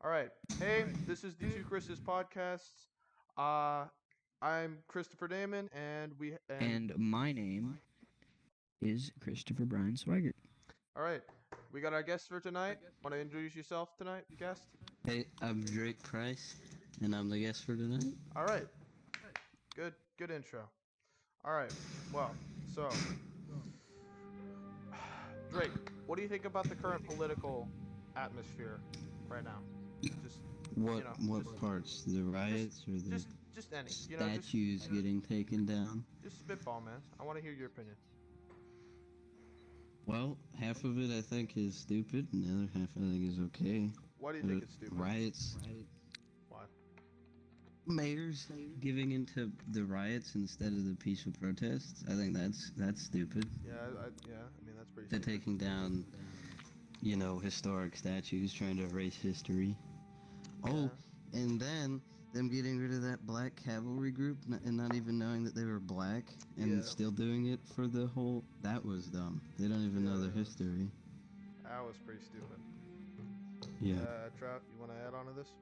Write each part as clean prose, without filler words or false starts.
All right. Hey, this is the Two Chris's podcasts. Uh, I'm Christopher Damon, and And my name is Christopher Brian Swigert. all right. We got our guest for tonight. Want to introduce yourself tonight, guest? Hey, I'm Drake Price, and I'm the guest for tonight. All right. Good intro. All right. Well, so Drake, what do you think about the current political atmosphere right now? Just What just parts? The riots or the just any, statues getting taken down? just spitball, man. I want to hear your opinion. Well, half of it I think is stupid, and the other half I think is okay. Why do you think it's stupid? Riots. Why? Mayors giving into the riots instead of the peaceful protests. I think that's stupid. Yeah, I mean that's pretty. They're stupid. taking down, historic statues, trying to erase history. Oh, and then them getting rid of that black cavalry group and not even knowing that they were black and still doing it for the whole. That was dumb. They don't even know their history. That was pretty stupid. Yeah. Trout, you want to add on to this?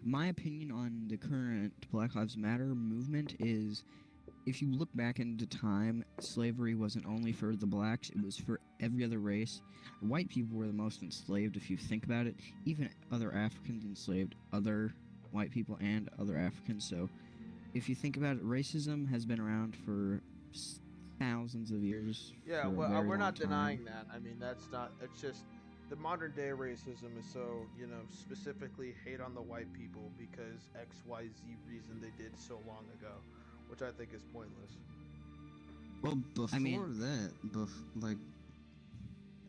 My opinion on the current Black Lives Matter movement is, if you look back into time, slavery wasn't only for the blacks, it was for every other race. White people were the most enslaved, if you think about it. Even other Africans enslaved other white people and other Africans. So, if you think about it, racism has been around for thousands of years. Yeah, well, we're not denying that. I mean, that's not. It's just the modern day racism is so specifically hate on the white people because X Y Z reason they did so long ago, which I think is pointless. Well, before that,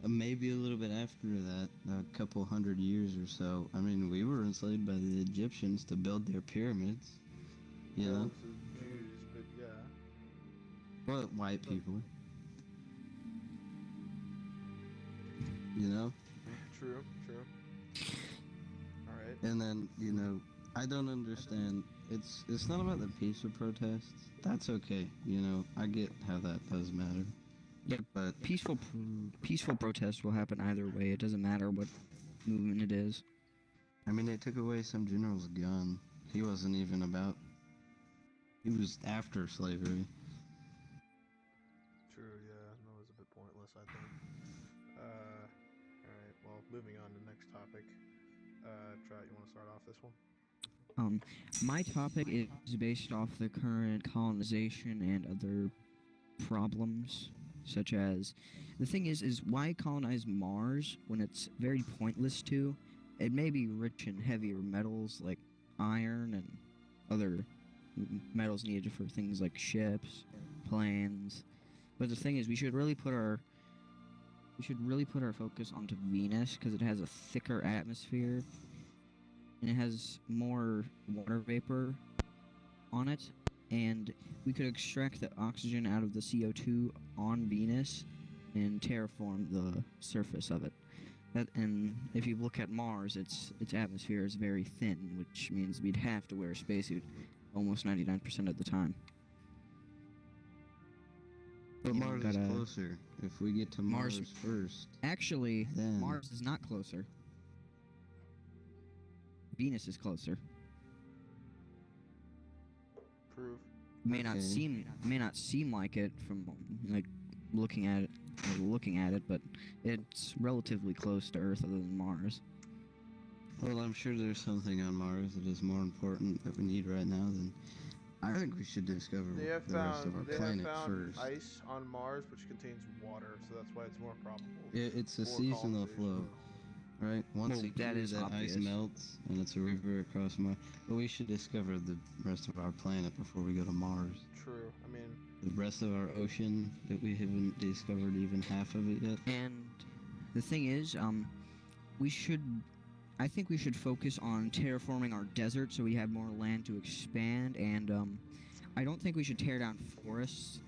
maybe a little bit after that, a couple hundred years or so. I mean, we were enslaved by the Egyptians to build their pyramids. You know? Jews, but yeah. Well, white people. You know? True. All right. And then, I don't understand. It's not about the peaceful protests. That's okay. I get how that does matter. Yeah, but peaceful protest will happen either way. It doesn't matter what movement it is. I mean, they took away some general's gun. He wasn't even about. He was after slavery. True. Yeah. No, it was a bit pointless, I think. All right. Well, moving on to the next topic. Trout, you want to start off this one? My topic is based off the current colonization and other problems, such as, the thing is why colonize Mars when it's very pointless to? It may be rich in heavier metals like iron and other metals needed for things like ships, planes, but the thing is we should really put our focus onto Venus because it has a thicker atmosphere and it has more water vapor on it, and we could extract the oxygen out of the CO2 on Venus and terraform the surface of it. And if you look at Mars, its atmosphere is very thin, which means we'd have to wear a spacesuit almost 99% of the time. But Mars is closer. If we get to Mars first... Actually, Mars is not closer. Venus is closer. Prove. May not seem like it from looking at it, but it's relatively close to Earth other than Mars. Well, I'm sure there's something on Mars that is more important that we need right now than... I think we should discover the rest of our planet first. They have found ice on Mars, which contains water, so that's why it's more probable. It's a seasonal flow, right? Once that ice melts, and it's a river across Mars. But we should discover the rest of our planet before we go to Mars. True. I mean... the rest of our ocean, that we haven't discovered even half of it yet. And the thing is, I think we should focus on terraforming our desert so we have more land to expand, and I don't think we should tear down forests,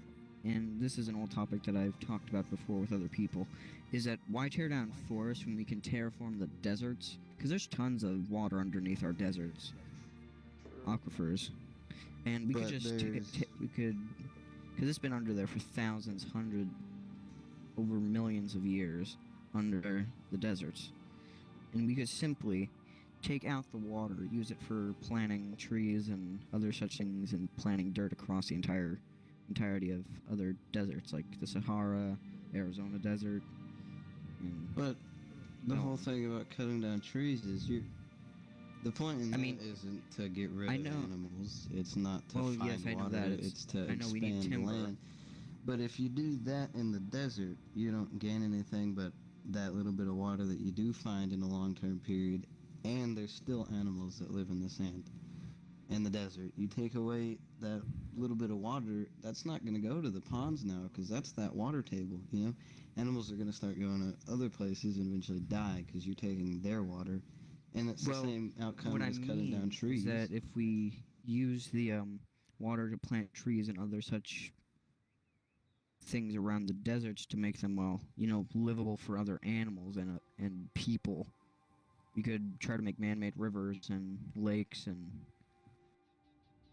and this is an old topic that I've talked about before with other people, is that why tear down forests when we can terraform the deserts? Because there's tons of water underneath our deserts, aquifers, and we could just, because it's been under there for thousands, over millions of years under the deserts. and we could simply take out the water, use it for planting trees and other such things, and planting dirt across the entirety of other deserts like the Sahara, Arizona desert. And But the No. whole thing about cutting down trees is the point in I that mean, isn't to get rid I of know- animals. It's not to Well, find yes, I know water. that. It's to I know we need expand timber. land. But if you do that in the desert, you don't gain anything but that little bit of water that you do find in a long-term period, and there's still animals that live in the sand in the desert. You take away that little bit of water, that's not going to go to the ponds now because that's that water table, you know? Animals are going to start going to other places and eventually die because you're taking their water. And it's Well, the same outcome what I as cutting down mean trees. is that if we use the water to plant trees and other such things around the deserts to make them, well, livable for other animals and people, we could try to make man-made rivers and lakes and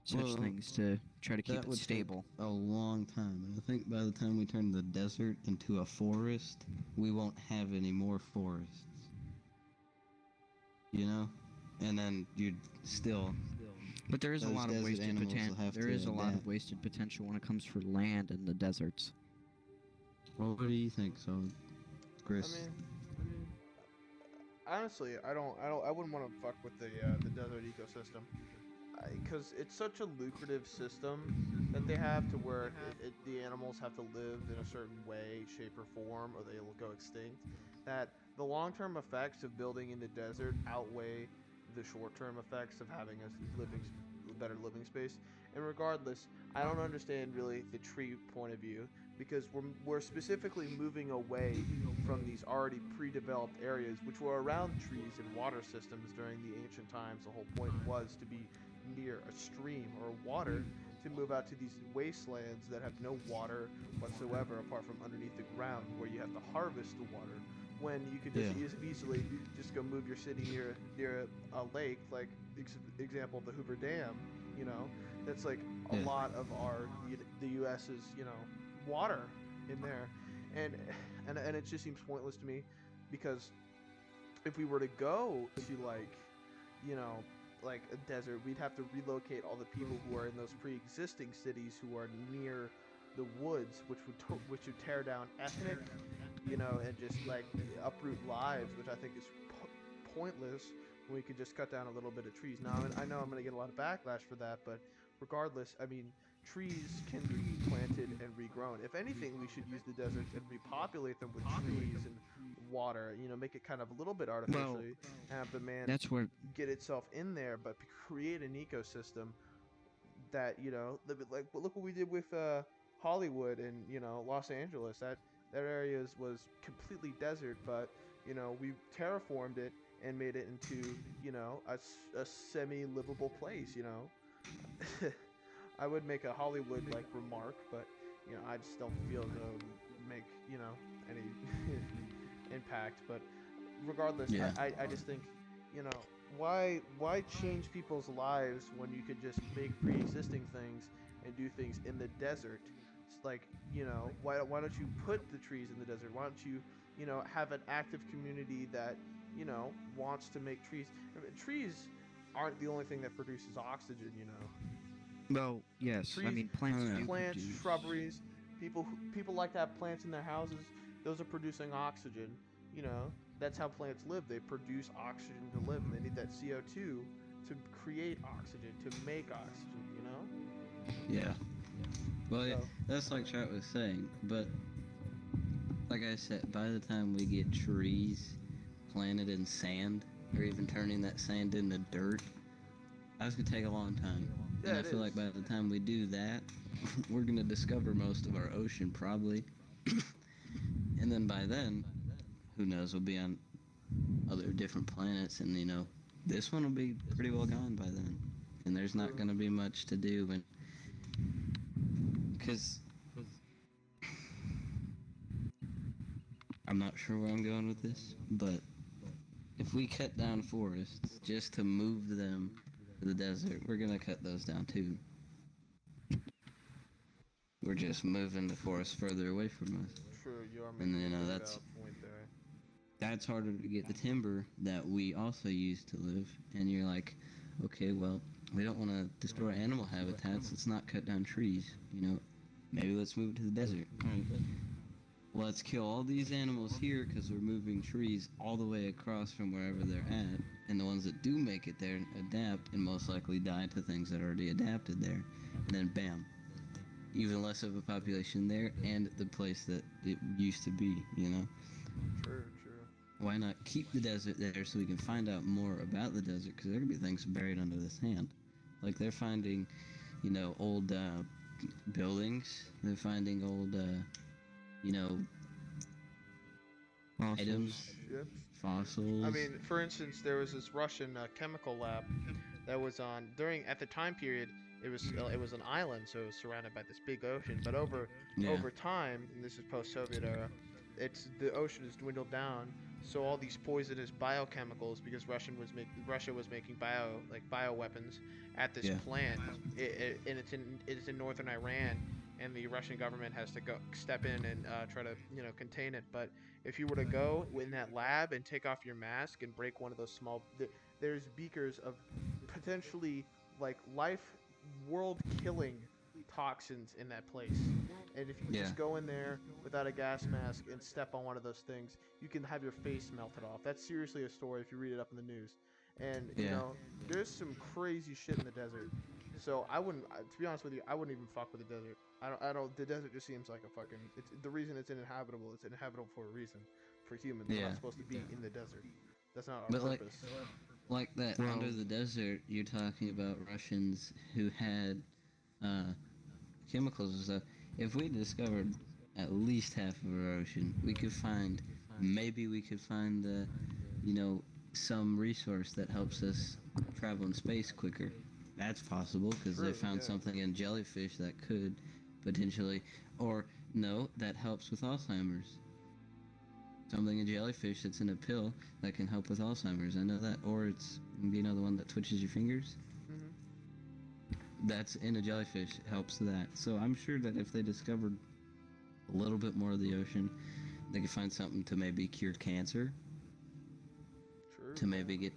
such Well, things to try to keep that it would take stable. a long time. And I think by the time we turn the desert into a forest, we won't have any more forests. You know? And then you'd still But there is a those lot of desert wasted animals will potential. have There to is a lot of adapt. wasted potential when it comes for land in the deserts. Well, what do you think, so Chris? I mean, honestly, I wouldn't want to fuck with the desert ecosystem, because it's such a lucrative system that they have to where the animals have to live in a certain way, shape, or form, or they will go extinct. That the long-term effects of building in the desert outweigh the short-term effects of having better living space. And regardless, I don't understand really the tree point of view, because we're specifically moving away from these already pre-developed areas which were around trees and water systems during the ancient times. The whole point was to be near a stream or water, to move out to these wastelands that have no water whatsoever apart from underneath the ground, where you have to harvest the water, when you could just easily just go move your city near a lake, like example the Hoover Dam. That's like a Yeah. lot of the US's water in there, and it just seems pointless to me, because if we were to go to like a desert, we'd have to relocate all the people who are in those pre-existing cities who are near the woods, which would tear down ethnic, and just like uproot lives, which I think is pointless. When we could just cut down a little bit of trees. Now, I know I'm going to get a lot of backlash for that, but regardless, I mean, trees can be planted and regrown. If anything, we should use the deserts and repopulate them with trees and water. Make it kind of a little bit artificially, have the man That's what get itself in there, but create an ecosystem that like look what we did with Hollywood and Los Angeles. That area was completely desert, but we terraformed it and made it into a semi-livable place. I would make a Hollywood like remark, but I just don't feel to make any impact. But regardless, Yeah. I just think why change people's lives when you could just make pre-existing things and do things in the desert? It's like why don't you put the trees in the desert? Why don't you have an active community that wants to make trees? I mean, trees aren't the only thing that produces oxygen. Well, yes. I Trees- mean, plants Oh, yeah. do Plants, produce- shrubberies, people like to have plants in their houses. Those are producing oxygen. That's how plants live. They produce oxygen to live, and they need that CO2 to create oxygen, to make oxygen. Yeah. Well, So- that's like Chat was saying, but like I said, by the time we get trees planted in sand, or even turning that sand into dirt, that's gonna take a long time. Yeah, And I it feel is. like by the time we do that, we're gonna discover most of our ocean probably. And then by then, who knows, we'll be on other different planets, and this one will be pretty well gone by then. And there's not gonna be much to do, and because I'm not sure where I'm going with this, but if we cut down forests just to move them to the desert, we're gonna cut those down too. We're just moving the forest further away from us. True, you are And, making a that's- valid point there. that's harder to get the timber that we also use to live. And you're like, okay, well, we don't want to destroy animal habitats. Let's not cut down trees. Maybe let's move to the desert. All right. Let's kill all these animals here because we're moving trees all the way across from wherever they're at. And the ones that do make it there adapt and most likely die to things that already adapted there. And then bam, even less of a population there and the place that it used to be, True. Why not keep the desert there so we can find out more about the desert? Because there could be things buried under the sand. Like they're finding, old buildings. They're finding old, Fossils. items, Yep. fossils. I mean, for instance, there was this Russian chemical lab that was on at the time period. It was an island, so it was surrounded by this big ocean. But over time, and this is post-Soviet era, the ocean has dwindled down. So all these poisonous biochemicals, because Russia was making bioweapons at this plant, and it's in northern Iran, and the Russian government has to step in and try to contain it. But if you were to go in that lab and take off your mask and break one of those there's beakers of potentially world-killing toxins in that place. And if you just go in there without a gas mask and step on one of those things, you can have your face melted off. That's seriously a story if you read it up in the news. And there's some crazy shit in the desert. So I wouldn't, to be honest with you, I wouldn't even fuck with the desert. I don't. The desert just seems like a fucking. The reason it's uninhabitable. It's inhabitable for a reason. For humans, we're not supposed to be in the desert. That's not our purpose. Like that under the desert, you're talking about Russians who had chemicals and stuff. If we discovered at least half of our ocean, we could find some resource that helps us travel in space quicker. That's possible because they found something in jellyfish that could potentially, or no, that helps with Alzheimer's. Something in jellyfish that's in a pill that can help with Alzheimer's. I know that. Or it's, the one that twitches your fingers? That's in a jellyfish, helps that. So I'm sure that if they discovered a little bit more of the ocean, they could find something to maybe cure cancer. To maybe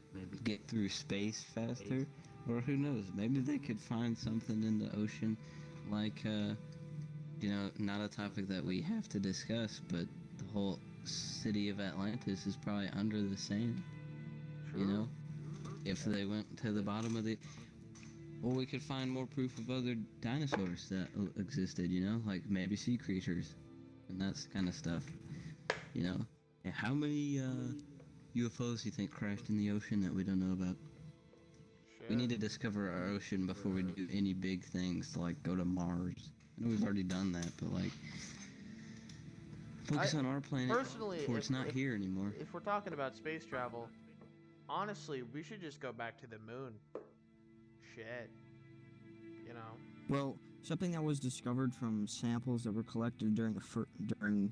get through space faster, or who knows? Maybe they could find something in the ocean, like not a topic that we have to discuss, but the whole city of Atlantis is probably under the sand. If they went to the bottom of the, or we could find more proof of other dinosaurs that existed. Like maybe sea creatures, and that's kind of stuff. And how many UFOs do you think crashed in the ocean that we don't know about? We need to discover our ocean before we do any big things to go to Mars. I know we've already done that, but focus on our planet before it's not here anymore. If we're talking about space travel, honestly, we should just go back to the moon. Shit. Well, something that was discovered from samples that were collected during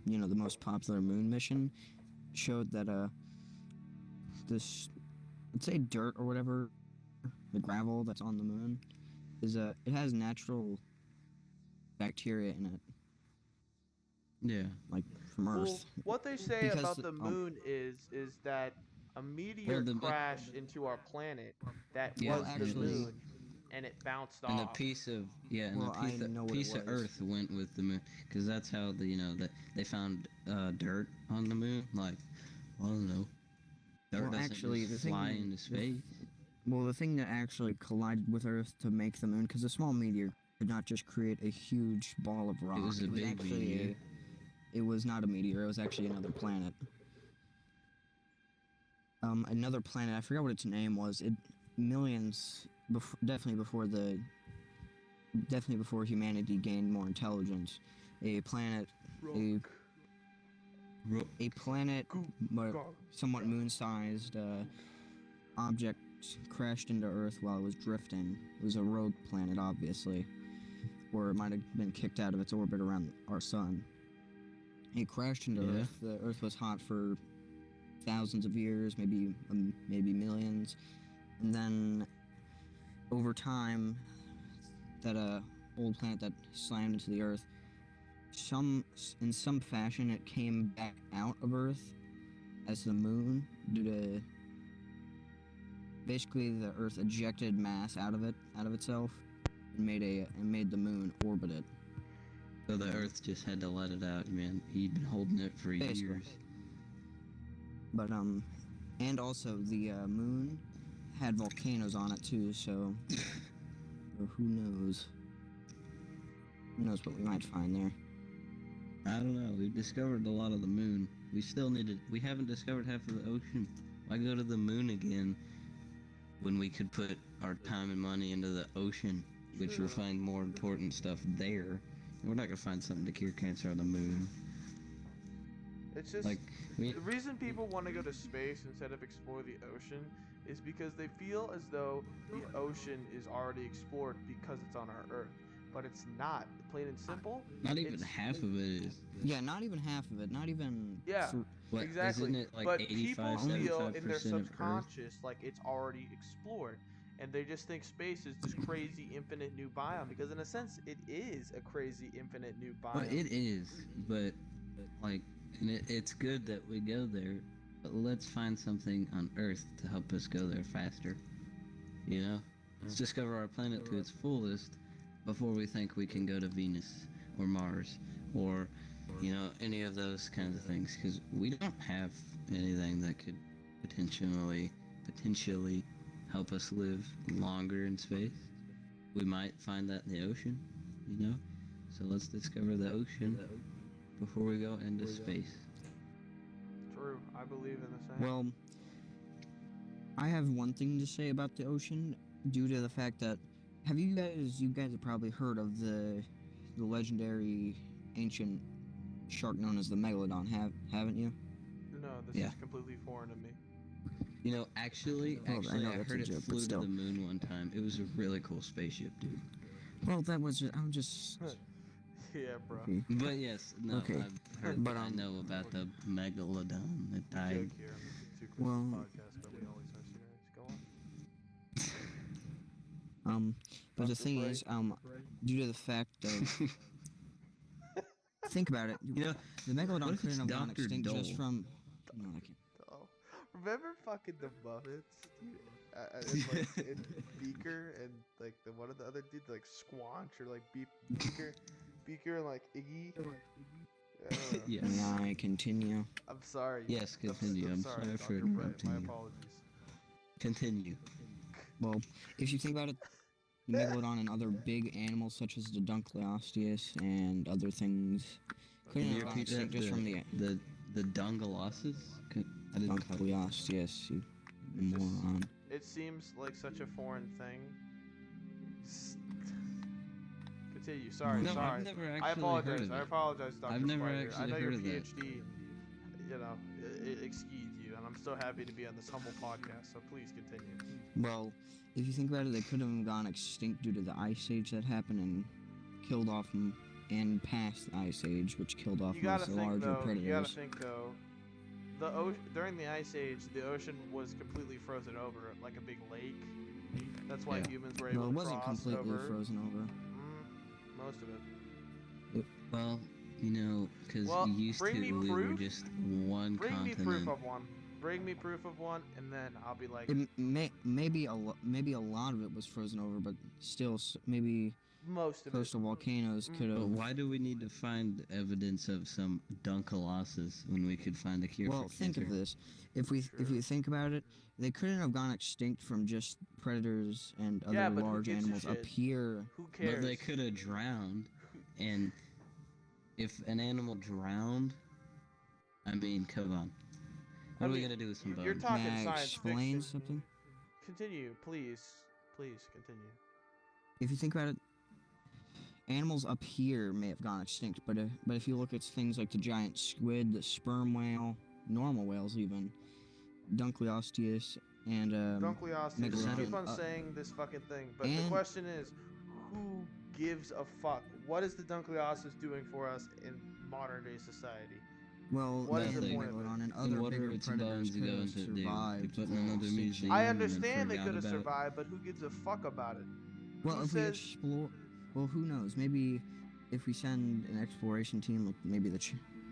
the most popular moon mission showed that this, let's say dirt or whatever, the gravel that's on the moon, it has natural bacteria in it. Yeah. Like from Earth. Well, what they say about the moon is that a meteor crashed into our planet that was the moon, and it bounced off. And a piece of piece of Earth went with the moon, because that's how they found dirt on the moon. I don't know. Dirt doesn't actually fly into space. Well, the thing that actually collided with Earth to make the moon, because a small meteor could not just create a huge ball of rock. It was a big meteor. It was not a meteor. It was actually another planet. Another planet. I forgot what its name was. Definitely before humanity gained more intelligence. A planet. A planet, somewhat moon-sized object crashed into Earth while it was drifting. It was a rogue planet, obviously, or it might have been kicked out of its orbit around our sun. It crashed into Earth. The Earth was hot for thousands of years, maybe millions, and then over time, that old planet that slammed into the Earth, in some fashion, it came back out of Earth as the moon due to basically the Earth ejected mass out of itself and made the moon orbit it. So the Earth just had to let it out, man. He'd been holding it for Basically. years. But and also the moon had volcanoes on it too, so who knows? Who knows what we might find there? I don't know. We've discovered a lot of the moon. We haven't discovered half of the ocean. Why go to the moon again when we could put our time and money into the ocean, which will find more important stuff there? We're not gonna find something to cure cancer on the moon. It's just Like, we, the reason people want to go to space instead of explore the ocean is because they feel as though the ocean is already explored because it's on our Earth, but it's not. Plain and simple. not even it's- half of it is. Yeah, not even half of it. Not even. Yeah. What, Exactly. Isn't it like But 85, people feel in their 75% of Earth? subconscious like it's already explored, and they just think space is this crazy infinite new biome. Because in a sense, it is a crazy infinite new biome. Well, it is, but like, and it's good that we go there. But let's find something on Earth to help us go there faster. You know, let's discover our planet to its fullest before we think we can go to Venus or Mars or, you know, any of those kinds of things. Because we don't have anything that could potentially help us live longer in space. We might find that in the ocean, you know. So let's discover the ocean before we go into space. True. I believe in the same. Well, I have one thing to say about the ocean, due to the fact that you guys have probably heard of the legendary ancient shark known as the megalodon, haven't you? No, this Yeah. is completely foreign to me. You know, actually, Oh, I know I that's a heard it joke, but flew to still. the moon one time. It was a really cool spaceship, dude. Well, I'm just. Yeah, bro. Okay. But yes, no, Okay. I've heard, But, I know about the megalodon that We died. joke here on the Two Christians Well- podcast, but we always are serious. Go on. But the Dr. thing Bray. is, due to the fact of. Think about it. You know, The what megalodon if couldn't it's have gone Dr. extinct just Dole? from. No, I can't. Oh, remember fucking the Muppets? Dude? And, like, and Beaker and like the one of the other dudes like Squanch or like Beaker and like Iggy. Yes. May I continue? I'm sorry. Yes, continue. I'm sorry for Dr. Bray. interrupting My you. apologies. Continue. Well, if you think about it, the megalodon and other big animals such as the Dunkleosteus and other things Can couldn't you have gone repeat that? extinct just from The Dungalossus? I didn't catch that. Dunkleosteus, you It's just- moron. It seems like such a foreign thing. Continue. Sorry. No, sorry. I've never actually I apologize. heard of I it. apologize, Dr. I've never Spider. actually I know heard your of that. PhD, you know, it excused you, and I'm so happy to be on this humble podcast. So please continue. Well, if you think about it, they could have gone extinct due to the ice age that happened and killed off and past the ice age, which killed off You gotta most of the think larger though. predators. You gotta think though. During the ice age, the ocean was completely frozen over, like a big lake. That's why Yeah. humans were able Well, to it wasn't cross completely over. frozen over. Most of it. Well, you know, because Well, used bring to me we were proof. just one Bring me continent. proof of one. Bring me proof of one, and then I'll be like, Maybe a lot of it was frozen over, but still, maybe most of it. coastal volcanoes could But have. why do we need to find evidence of some Dunkalossus when we could find a cure Well, for think cancer? of this. If you think about it, they couldn't have gone extinct from just predators and other Yeah, but who large gives a animals up shit? here. Who But cares? they could have drowned, and if an animal drowned, I mean, come on. What I are we mean, gonna do with some you're bones? talking May I science explain fiction. something? Continue, please. Please continue. If you think about it, animals up here may have gone extinct, but if you look at things like the giant squid, the sperm whale, normal whales even, Dunkleosteus, and Dunkleosteus, you Megalodon. keep on saying this fucking thing, but the and- question is, who gives a fuck? What is the Dunkleosteus doing for us in modern day society? well, What is the the point of it? megalodon and And other what are bigger its predators bones could going have to do? They survived. put in the another extinction. museum. I and then understand they forgot could have about it. survived, but who gives a fuck about it? Well, Who if we says- explore, well, who knows? Maybe if we send an exploration team, like maybe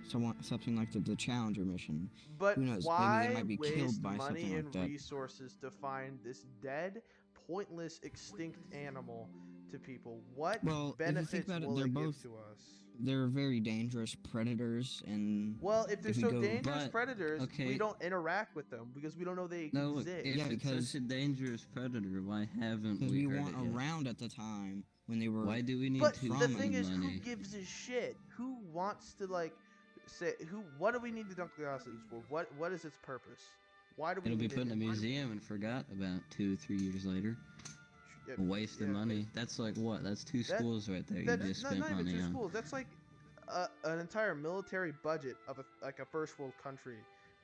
something like the Challenger mission. But Who knows, maybe they why might be killed waste by money something like and that. resources to find this dead, pointless, extinct animal to people? What Well, if you think benefits about it, will they're it give both to us? they're very dangerous predators, and Well, if they're if we so go- dangerous But, predators, okay. we don't interact with them because we don't know they No, look, exist. if Yeah, it's because- such a dangerous predator, why haven't because we we heard weren't it yet? around at the time when they were. Why do we need But to the Trauma thing spend is, money? who gives a shit? Who wants to like say who? What do we need the Dunkleosteus for? What is its purpose? Why do we It'll be need put in it? a museum and forgot about 2 or 3 years later. Yeah, A waste of yeah, money. That's like what? That's 2 That- schools right there. You That, just no, spent not even money two on. schools. That's like an entire military budget of a first world country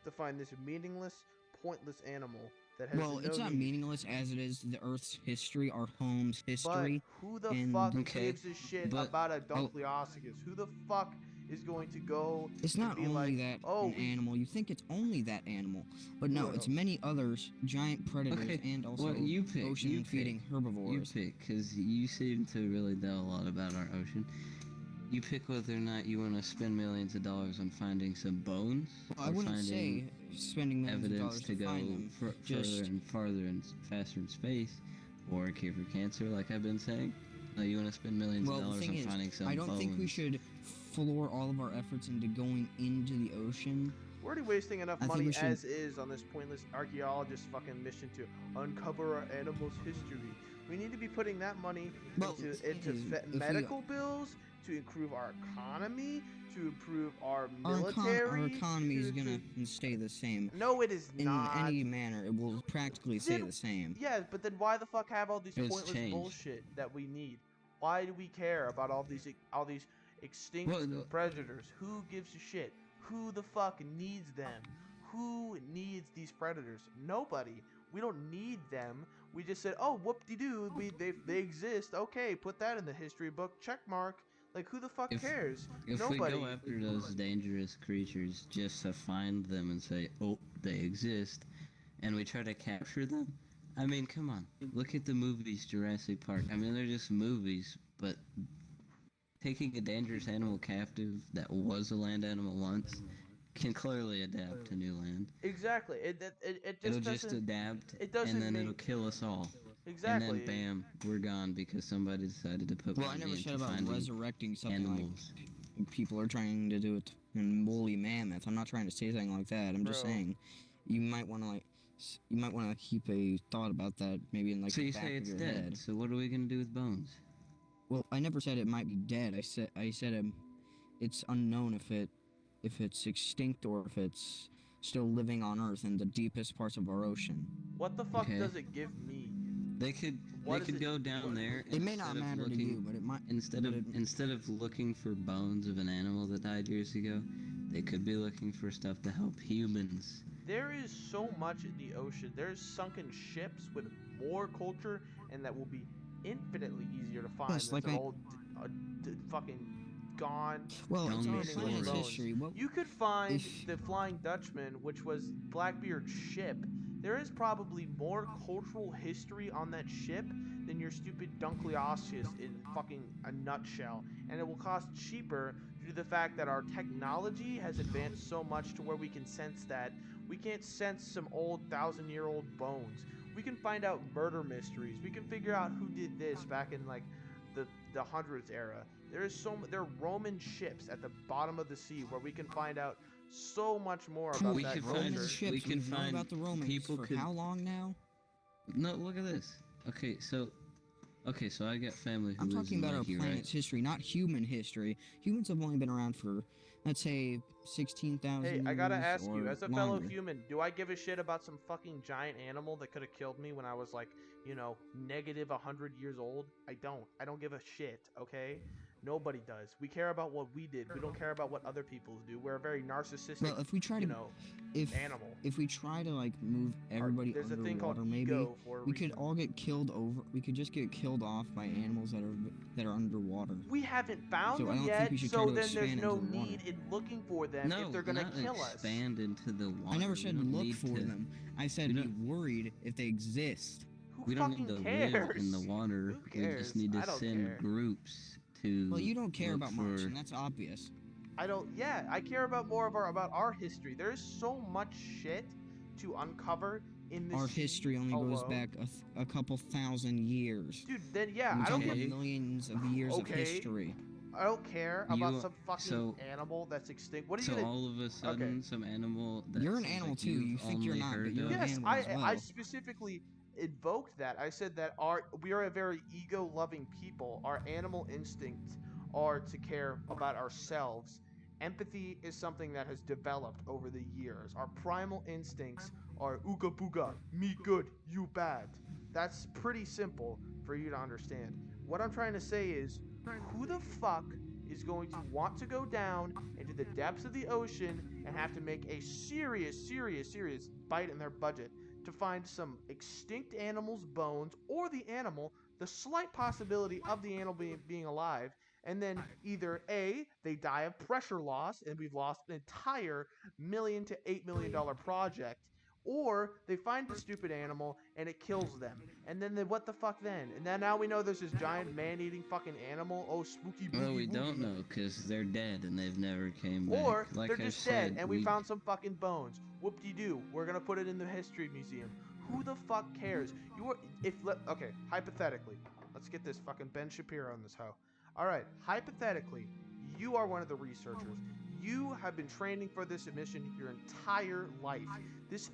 to find this meaningless, pointless animal that has Well, no it's not need. meaningless as it is the Earth's history, our home's But history. who the and- fuck Okay, gives a shit but- about a Dunkleosteus? Who the fuck is going to go? It's not be only like, that "Oh, an we- animal. You think it's only that animal, but no, No, it's no. many others, giant predators, Okay, and also well, you pick. You ocean-feeding pick. herbivores. You pick, because you seem to really know a lot about our ocean. You pick whether or not you want to spend millions of dollars on finding some bones, Well, I or wouldn't finding say spending millions of evidence dollars to to go find them. further just- and farther and faster in space, or a cure for cancer, like I've been saying. No, you want to spend millions Well, of the dollars thing on is, finding some I don't bones. think we should floor all of our efforts into going into the ocean. We're already wasting enough I think money we should- as is on this pointless archaeologist fucking mission to uncover our animal's history. We need to be putting that money Well, into, the thing is, if we- medical bills, to improve our economy, to improve our Our military. economy is to- gonna to- stay the same. No, it is In not. any manner, it will practically stay Then- the same. Yeah, but then why the fuck have all these It's pointless changed. bullshit that we need? Why do we care about all these extinct Well, predators? Who gives a shit? Who the fuck needs them? Who needs these predators? Nobody. We don't need them. We just said, oh, whoop-de-doo, they exist. Okay, put that in the history book. Check mark. Like, who the fuck If- cares? If Nobody. we go after those dangerous creatures just to find them and say, oh, they exist, and we try to capture them, I mean, come on. Look at the movies Jurassic Park. I mean, they're just movies, but taking a dangerous animal captive that was a land animal once can clearly adapt to new land. Exactly. It just It'll doesn't. just adapt, it doesn't and then make- it'll kill us all. Exactly. And then, bam, we're gone because somebody decided to put Well, I money never into said about finding resurrecting something animals. like people are trying to do it in woolly mammoth. I'm not trying to say anything like that. I'm just Bro. saying you might want to you might want to keep a thought about that maybe in like So the you back say of it's your dead. head. So what are we gonna do with bones? Well, I never said it might be dead. I said it's unknown if it's extinct or if it's still living on Earth in the deepest parts of our ocean. What the fuck Okay. does it give me? They could What they is could it- go down what- there. It may not instead of matter to looking- you, but it might. Instead but of it- instead of looking for bones of an animal that died years ago, they could be looking for stuff to help humans. There is so much in the ocean. There's sunken ships with more culture, and that will be infinitely easier to find Yes, than like some I- old fucking gone. Well, Tell it's me our some planet's bones. history. What You could find If- the Flying Dutchman, which was Blackbeard's ship. There is probably more cultural history on that ship than your stupid Dunkleosteus in fucking a nutshell. And it will cost cheaper due to the fact that our technology has advanced so much to where we can sense that. We can't sense some old 1,000-year-old bones. We can find out murder mysteries. We can figure out who did this back in like the hundreds era. There are Roman ships at the bottom of the sea where we can find out so much more about We that could culture. find- Roman ships? we can We've known find about the Romans people for could- how long now? No, look at this. Okay, so I got family who I'm lives talking in about our Leahy, planet's history, not human history. Humans have only been around for, let's say, 16,000 Hey, years. I gotta ask you, or as a fellow longer. human, do I give a shit about some fucking giant animal that could have killed me when I was like, negative 100 years old? I don't. I don't give a shit, okay? Nobody does. We care about what we did. We don't care about what other people do. We're a very narcissistic, Well, if we try to, if animal. if we try to like move everybody There's a thing underwater, called maybe ego for a we could reason. all get killed over. We could just get killed off by animals that are underwater. We haven't found So I them don't yet, think we should try so to then there's expand no into the water. need in looking for them no, if they're gonna not kill us. expand into the water. I never We said don't look need for to- them. I said we be don't- worried if they exist. Who We don't fucking need to cares? live in the water. Who We cares? just need I to don't send care. groups to. Well, you don't care look about much, for- and that's obvious. I don't. Yeah, I care about more of about our history. There's so much shit to uncover in this Our sea history only goes alone. back a couple thousand years. Dude, then yeah, We're I don't talking give. millions of years of Okay. history. I don't care about You- some fucking so- animal that's extinct. What are you So gonna? all of a sudden, some animal that You're an seems animal like too. You you've think you're only not, but heard you're of- an Yes, animal as I well. specifically invoked that. I said that we are a very ego-loving people. Our animal instincts are to care about ourselves. Empathy is something that has developed over the years. Our primal instincts are ooga booga, me good, you bad. That's pretty simple for you to understand. What I'm trying to say is, who the fuck is going to want to go down into the depths of the ocean and have to make a serious bite in their budget to find some extinct animal's bones or the slight possibility of the animal being alive, and then either A, they die of pressure loss and we've lost an entire $1 to $8 million project, or they find the stupid animal and it kills them. And then what the fuck then? And then now we know there's this giant man-eating fucking animal. Oh, spooky boogie Well, we don't woogie. know because they're dead and they've never came back. Or Like they're I just said, dead and we found some fucking bones. Whoop-de-doo. We're gonna put it in the history museum. Who the fuck cares? Okay, hypothetically, let's get this fucking Ben Shapiro on this hoe. All right, hypothetically, you are one of the researchers. You have been training for this mission your entire life. This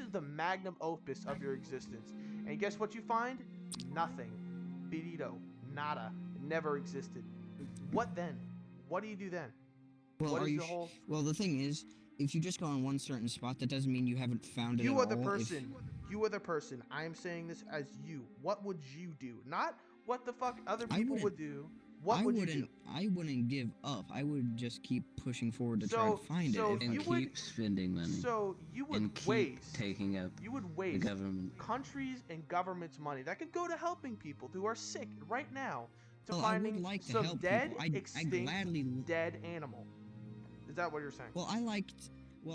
is the magnum opus of your existence. And guess what you find? Nothing. Finito. Nada. It never existed. What then? What do you do then? Well, What are is you? the whole? Well, the thing is, if you just go on one certain spot, that doesn't mean you haven't found it You at are the all. person. You are the person. I am saying this as you. What would you do? Not what the fuck other I people wouldn't- would do. What would you do? I wouldn't give up. I would just keep pushing forward to try to find so it. If and you I keep would- spending money So you would and keep waste. taking up You would the waste government. countries and governments' money that could go to helping people who are sick right now to well, I finding would like to some help dead, people. I extinct, gladly. dead animal. Is that what you're saying? Well,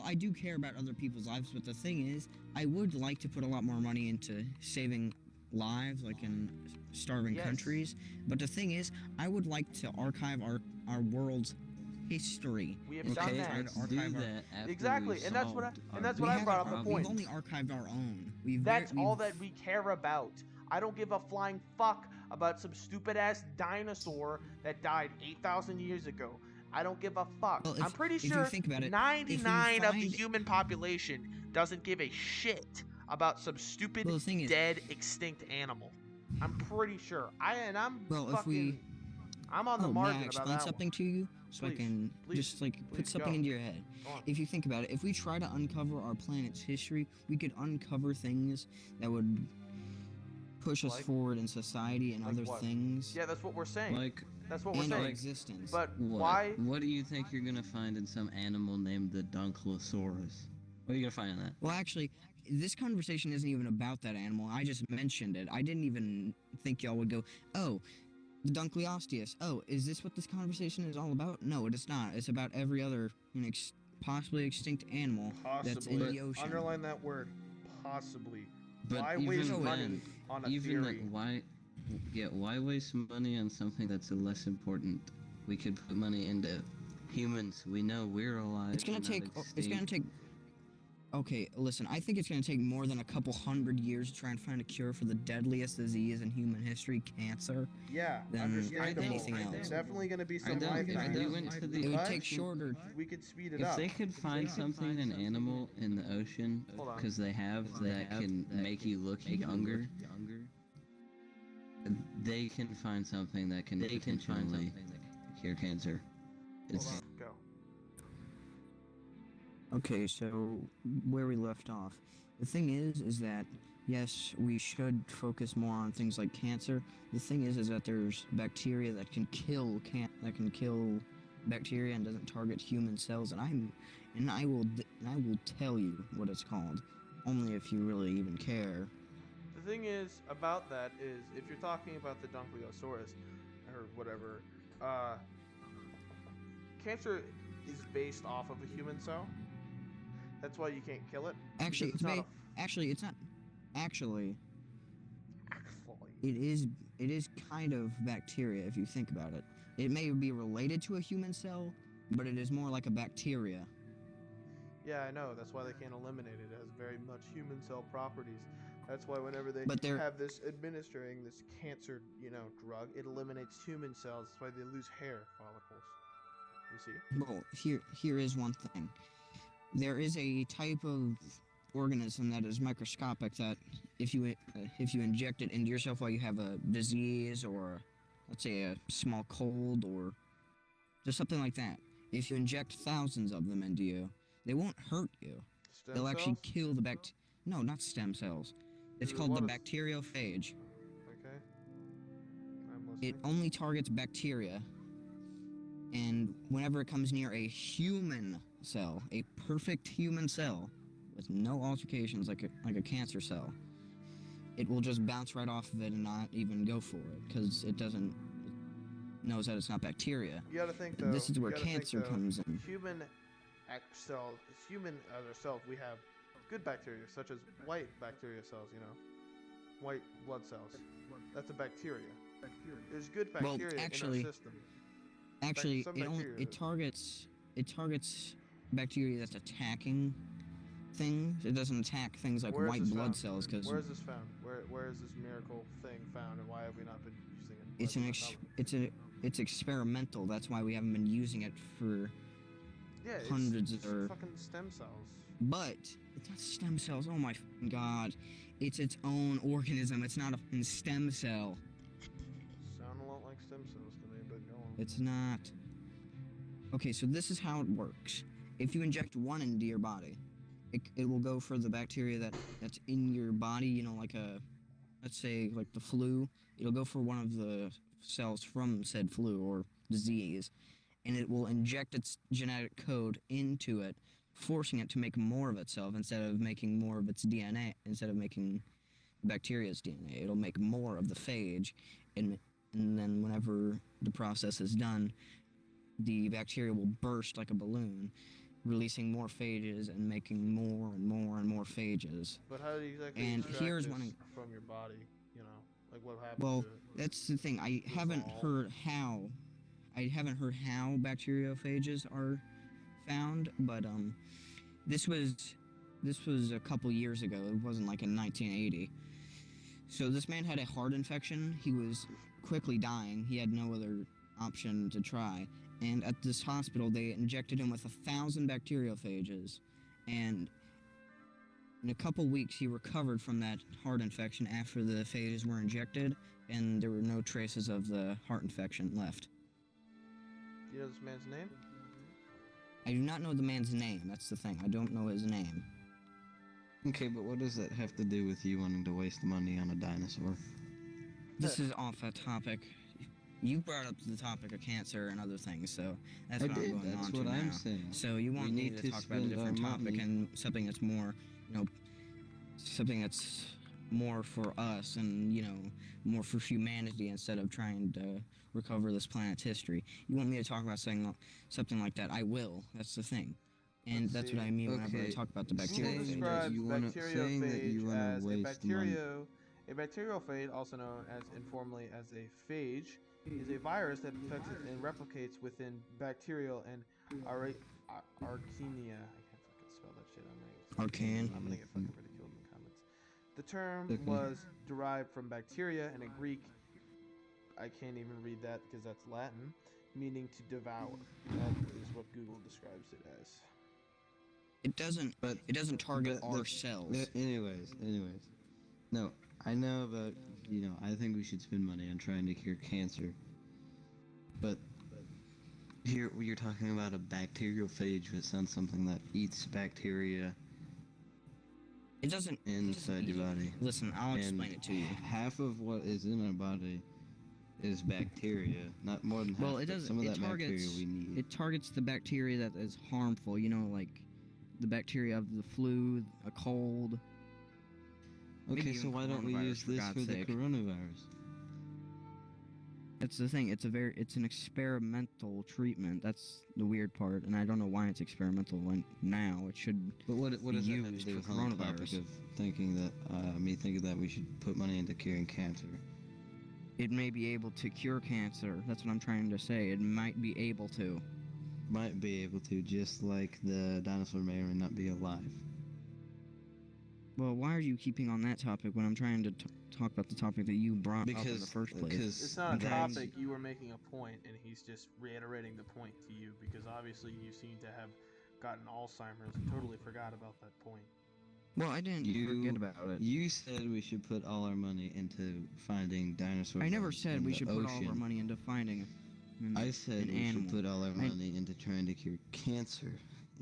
I do care about other people's lives, but the thing is, I would like to put a lot more money into saving lives, like in starving Yes. countries. But the thing is, I would like to archive our world's history. We have Okay, done try that. to Let's archive do our- that after Exactly, we've and that's what I- solved and our that's We what I haven't- brought up the problem. We've point. only archived our own. That's all that we care about. I don't give a flying fuck about some stupid ass dinosaur that died 8,000 years ago. I don't give a fuck. Well, I'm pretty if you sure think about it, 99 of the find- human population doesn't give a shit about some stupid Well, the thing is, dead extinct animal. I'm pretty sure. I'm Well, if fucking. we- I'm on the may margin I about explain that something to you so I Please, can please, just like please put something go. into your head? one. Go on. If you think about it, if we try to uncover our planet's history, we could uncover things that would push us Like? forward in society and Like other what? things Yeah, that's what we're saying. Like That's what we're and our saying. existence. But what? why? What do you think you're gonna find in some animal named the Dunklosaurus? What are you gonna find in that? Well, actually, this conversation isn't even about that animal. I just mentioned it. I didn't even think y'all would go, oh, the Dunkleosteus. Oh, is this what this conversation is all about? No, it is not. It's about every other possibly extinct animal that's in Possibly. the ocean. Underline that word. Possibly. But Why even waste then, money on a even theory? why waste money on something that's less important? We could put money into humans. We know we're alive. It's gonna we're not take. It's gonna extinct. take. Okay, listen. I think it's gonna take more than a couple hundred years to try and find a cure for the deadliest disease in human history, cancer. Yeah, than understandable. anything It's else. definitely going to be I some don't. life If times. they went to the It would But take shorter. we could speed it If up. they could find something, an animal in the ocean, Hold on. because they have that can make you look younger, they can find something that can intentionally cure cancer. Hold It's on, go. Okay, so where we left off. The thing is that yes, we should focus more on things like cancer. The thing is that there's bacteria that can kill bacteria and doesn't target human cells, and I will tell you what it's called, only if you really even care. The thing is about that is if you're talking about the Dunkleosaurus or whatever, cancer is based off of a human cell. That's why you can't kill it. Actually, because it's not actually it's not. Actually, actually. it is kind of bacteria if you think about it. It may be related to a human cell, but it is more like a bacteria. Yeah, I know. That's why they can't eliminate it. It has very much human cell properties. That's why whenever they But they're have this administering this cancer, drug, it eliminates human cells. That's why they lose hair follicles. You see? well, here is one thing. There is a type of organism that is microscopic that if you inject it into yourself while you have a disease or let's say a small cold or just something like that, if you inject thousands of them into you, they won't hurt you. Stem They'll actually cells? kill the No, not stem cells. It's called the bacteriophage. Okay. I'm It listening. only targets bacteria, and whenever it comes near a human cell, a perfect human cell, with no altercations like a cancer cell, it will just bounce right off of it and not even go for it because it knows that it's not bacteria. You gotta think though. This is where you gotta think, cancer though, comes in. Human cells, ourselves, we have good bacteria, such as white bacteria cells. White blood cells. That's a bacteria. There's good Well, bacteria actually- in our system. Actually, some it bacteria. targets bacteria that's attacking things. It doesn't attack things like Where is white this blood found? cells because Where is this found? Where is this miracle thing found, and why have we not been using it? it's Why an is it not it's experimental. That's why we haven't been using it for. yeah, hundreds it's or- fucking stem cells. But it's not stem cells. Oh my fucking god! It's its own organism. It's not a fucking stem cell. Sound a lot like stem cells to me, but go on. It's not. Okay, so this is how it works. If you inject one into your body, it will go for the bacteria that's in your body. Like let's say like the flu. It'll go for one of the cells from said flu or disease, and it will inject its genetic code into it, forcing it to make more of itself instead of making more of its DNA. Instead of making bacteria's DNA, it'll make more of the phage, and then whenever the process is done, the bacteria will burst like a balloon, releasing more phages and making more and more and more phages. But how do you exactly And extract here's this one- from your body? Like what happens? Well, to it? that's the thing. I haven't heard how bacteriophages are found, but this was a couple years ago. It wasn't like in 1980. So this man had a heart infection. He was quickly dying. He had no other option to try. And at this hospital, they injected him with 1,000 bacteriophages, and in a couple weeks, he recovered from that heart infection after the phages were injected, and there were no traces of the heart infection left. Do you know this man's name? I do not know the man's name. That's the thing. I don't know his name. Okay, but what does that have to do with you wanting to waste money on a dinosaur? This is off that topic. You brought up the topic of cancer and other things, so that's I what I'm did. going That's on to what I'm now. saying. So you want We me need to to talk about a spend our different topic money. and something that's more, something that's more for us and, more for humanity instead of trying to recover this planet's history. You want me to talk about something like that? I will. That's the thing. And Let's that's what see. I mean whenever I Okay. talk about the Google Saying bacteria. describes you saying that you bacteriophage wanna as waste money. a bacteriophage, also known as informally as a phage, is a virus that infects and replicates within bacterial and archaea. I can't fucking spell that shit. Arcane. I'm gonna get fucking ridiculed in the comments. The term Okay. was derived from bacteria and a Greek. I can't even read that because that's Latin, meaning to devour. That is what Google describes it as. It doesn't target the- our the- cells. Anyways. No, I know about, I think we should spend money on trying to cure cancer. But here you're talking about a bacteriophage, which sounds something that eats bacteria It doesn't. inside your body. Listen, I'll And explain it to you. half of what is in our body is bacteria, not more than half. Well, it but doesn't. some of It that bacteria targets. we need. It targets the bacteria that is harmful. Like the bacteria of the flu, a cold. maybe Okay, so even why don't we coronavirus, use for this God's for the sake. coronavirus? That's the thing. It's an experimental treatment. That's the weird part, and I don't know why it's experimental when now it should. But what does that have to used do for with on the topic coronavirus. of thinking that me thinking that we should put money into curing cancer? It may be able to cure cancer. That's what I'm trying to say. It might be able to. might be able to, just like the dinosaur may or may not be alive. Well, why are you keeping on that topic when I'm trying to talk about the topic that you brought up in the Because- first place? because- It's not a Because- topic. You were making a point, and he's just reiterating the point to you because obviously you seem to have gotten Alzheimer's and totally forgot about that point. Well, I didn't forget about it. You said we should put all our money into finding dinosaurs. I never said we should put all of our money into finding I said an we animal. should put all our money into trying to cure cancer.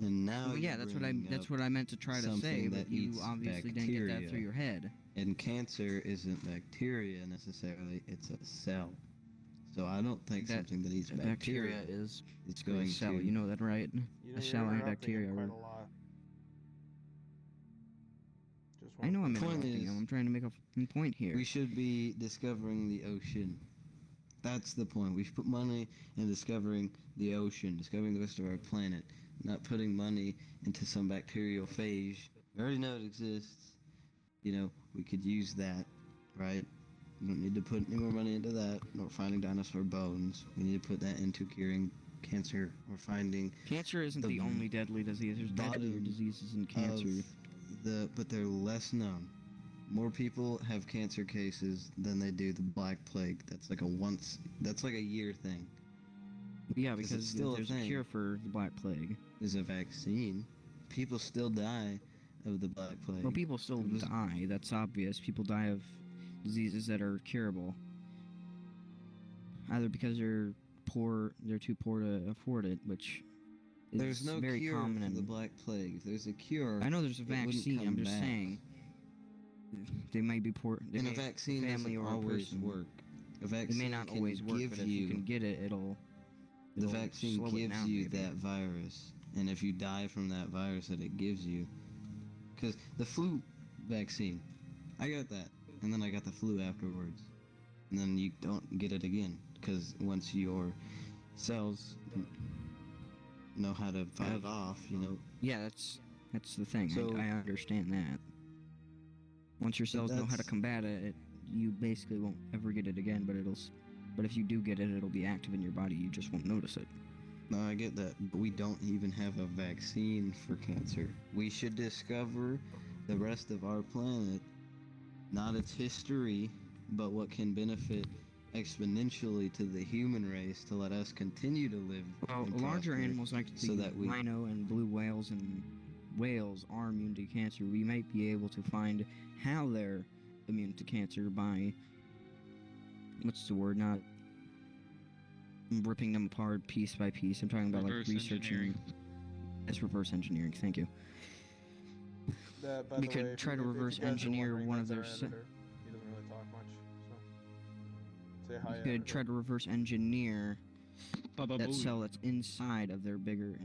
And now Well, yeah, you're that's bringing up what I meant to try to say, something but that you eats obviously didn't get that bacteria. through your head. And cancer isn't bacteria necessarily, it's a cell. So I don't think That- something that eats Bacteria bacteria is is a going cell. to... You know that, right? You know, A you're cell and interrupting bacteria him are- quite a lot. Just I know I'm The point interrupting is- him. I'm trying to make a point here. We should be discovering the ocean. That's the point. We should put money in discovering the ocean, discovering the rest of our planet, not putting money into some bacterial phage. We already know it exists. You know, we could use that, right? We don't need to put any more money into that, nor finding dinosaur bones. We need to put that into curing cancer or finding Cancer isn't the the only deadly disease. There's deadlier bottom diseases than cancer. but they're less known. More people have cancer cases than they do the Black Plague. That's like a year thing. Yeah, 'cause it's because still a there's a thing. cure for the Black Plague. There's a vaccine. People still die of the Black Plague. Well, people still It was- die. That's obvious. People die of diseases that are curable. Either because they're too poor to afford it, which is There's no very cure common. for the in- Black Plague. If there's a cure, I know there's a it wouldn't vaccine. come I'm just back. saying. They might be poor. They and a may, vaccine family doesn't or a always person. work. A it vaccine may not can always work, give but if you can get it, it'll the slow vaccine it gives down, you maybe. that virus, and if you die from that virus that it gives you, because the flu vaccine, I got that, and then I got the flu afterwards, and then you don't get it again, because once your cells know how to fight it off, you know. Yeah, that's the thing. So- I understand that. Once your cells know how to that's- combat it, you basically won't ever get it again. But if you do get it, it'll be active in your body. You just won't notice it. No, I get that, but we don't even have a vaccine for cancer. We should discover the rest of our planet, not its history, but what can benefit exponentially to the human race to let us continue to live. Well, and larger prosper. animals like the so that we- rhino and blue whales and whales are immune to cancer. We might be able to find how they're immune to cancer by what's the word? Not ripping them apart piece by piece. I'm talking about like Reverse researching. engineering. It's reverse engineering. Thank you. By We the could way, if try you- to if you reverse guys are engineer wondering, one of that's their our editor. He doesn't really talk much, so say hi. We could try to reverse engineer Baba that Booey. cell that's inside of the bigger